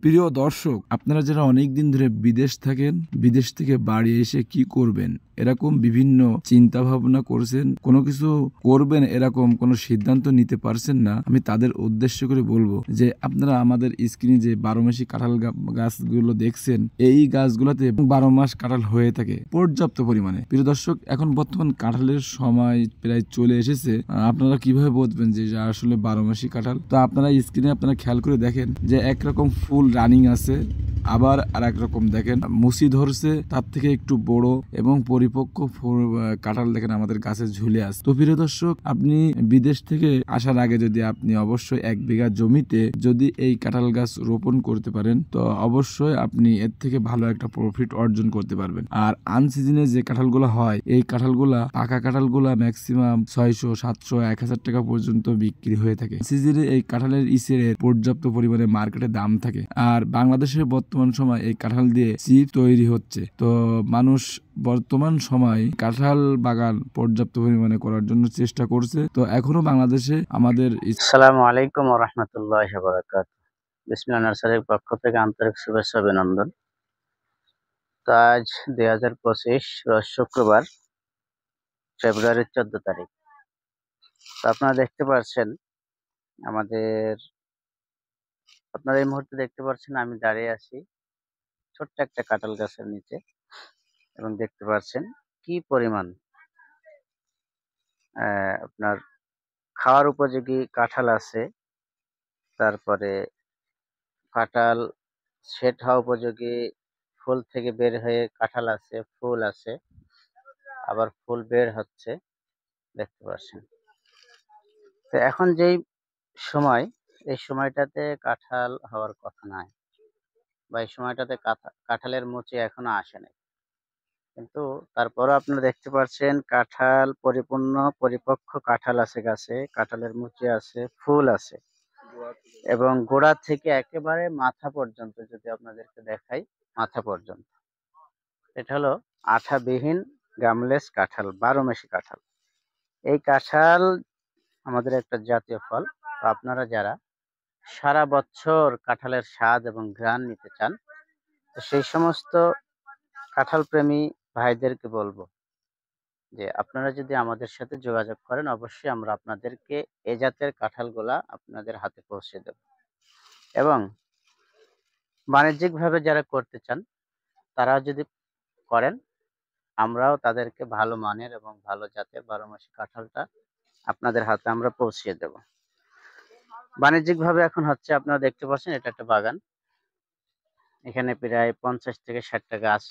প্রিয় দর্শক, আপনারা যারা অনেক দিন ধরে বিদেশ থাকেন, বিদেশ থেকে বাড়ি এসে কি করবেন এরকম বিভিন্ন চিন্তা ভাবনা করছেন, কোনো কিছু করবেন এরকম কোনো সিদ্ধান্ত নিতে পারছেন না, আমি তাদের উদ্দেশ্য করে বলবো যে আপনারা আমাদের স্ক্রিনে যে 12 মাসি কাঁঠাল গাছগুলো দেখছেন, এই গাছগুলোতে 12 মাস কাঁঠাল হয়ে থাকে পর্যাপ্ত পরিমাণে। প্রিয় দর্শক, এখন বর্তমান কাঁঠালের সময় প্রায় চলে এসেছে। আপনারা কিভাবে বুঝবেন যে আসলে 12 মাসি কাঁঠাল? তো আপনারা স্ক্রিনে আপনারা খেয়াল করে দেখেন যে একরকম ফুল রানিং আছে, আবার আর এক রকম দেখেন মুসি ধরছে, তার থেকে একটু বড় এবং পরিপক্ক কাঁঠাল দেখেন আমাদের গাছে ঝুলে আছে। তো প্রিয় দর্শক, আপনি বিদেশ থেকে আসার আগে যদি আপনি অবশ্যই 1 বিঘা জমিতে যদি এই কাঁঠাল গাছ রোপণ করতে পারেন, তো অবশ্যই আপনি এর থেকে ভালো একটা প্রফিট অর্জন করতে পারবেন। আর আনসিজনে যে কাঁঠালগুলো হয়, এই কাঁঠালগুলা পাকা কাঁঠালগুলা ম্যাক্সিমাম 600, 700, 1000 টাকা পর্যন্ত বিক্রি হয়ে থাকে। সিজনে এই কাঁঠালের ইসের পর্যাপ্ত পরিমাণে মার্কেটে দাম থাকে। আর বাংলাদেশের বর্তমান সময় এই কাঁঠাল দিয়ে চিপ তৈরি হচ্ছে। তো মানুষ বর্তমান সময় কাঁঠাল বাগান পর্যাপ্ত পরিমাণে করার জন্য চেষ্টা করছে। তো এখনো বাংলাদেশে আমাদের আসসালামু আলাইকুম ওয়া রাহমাতুল্লাহি ওয়া বারাকাতুহু। বিসমিল্লাহ নার্সারির পক্ষ থেকে আন্তরিক শুভেচ্ছা অভিনন্দন। তো আজ 2025 রোজ শুক্রবার, ফেব্রুয়ারির 14 তারিখ। তো আপনারা দেখতে পাচ্ছেন আপনারা এই মুহূর্তে দেখতে পাচ্ছেন আমি দাঁড়িয়ে আছি ছোট্ট একটা কাঁঠাল গাছের নিচে, এবং দেখতে পাচ্ছেন কি পরিমাণ আপনার খাওয়ার উপযোগী কাঁঠাল আছে। তারপরে কাঁঠাল সেট হওয়া উপযোগী ফুল থেকে বের হয়ে কাঁঠাল আছে, ফুল আছে, আবার ফুল বের হচ্ছে, দেখতে পাচ্ছেন। তো এখন যেই সময়, এই সময়টাতে কাঁঠাল হওয়ার কথা নয়, বা এই সময়টাতে কাঁঠালের মুচি এখনো আসে নাই, কিন্তু তারপরও আপনারা দেখতে পাচ্ছেন কাঁঠাল পরিপূর্ণ পরিপক্ক কাঁঠাল আছে গাছে, কাঁঠালের মুচি আছে, ফুল আছে, এবং গোড়া থেকে একেবারে মাথা পর্যন্ত যদি আপনাদেরকে দেখাই, মাথা পর্যন্ত এটা হলো আঠাবিহীন গামলেস কাঁঠাল, 12 মাসি কাঁঠাল। এই কাঁঠাল আমাদের একটা জাতীয় ফল। তো আপনারা যারা সারা বছর কাঁঠালের স্বাদ এবং ঘ্রাণ নিতে চান, তো সেই সমস্ত কাঁঠাল প্রেমী ভাইদেরকে বলবো যে আপনারা যদি আমাদের সাথে যোগাযোগ করেন, অবশ্যই আমরা আপনাদেরকে এ জাতের কাঁঠালগুলা আপনাদের হাতে পৌঁছে দেব। এবং বাণিজ্যিকভাবে যারা করতে চান, তারাও যদি করেন, আমরাও তাদেরকে ভালো মানের এবং ভালো জাতের 12 মাসি কাঁঠালটা আপনাদের হাতে আমরা পৌঁছে দেব। বাণিজ্যিকভাবে এখন হচ্ছে, আপনারা দেখতে পাচ্ছেন এটা একটা বাগান, এখানে প্রায় 50 থেকে 60টা গাছ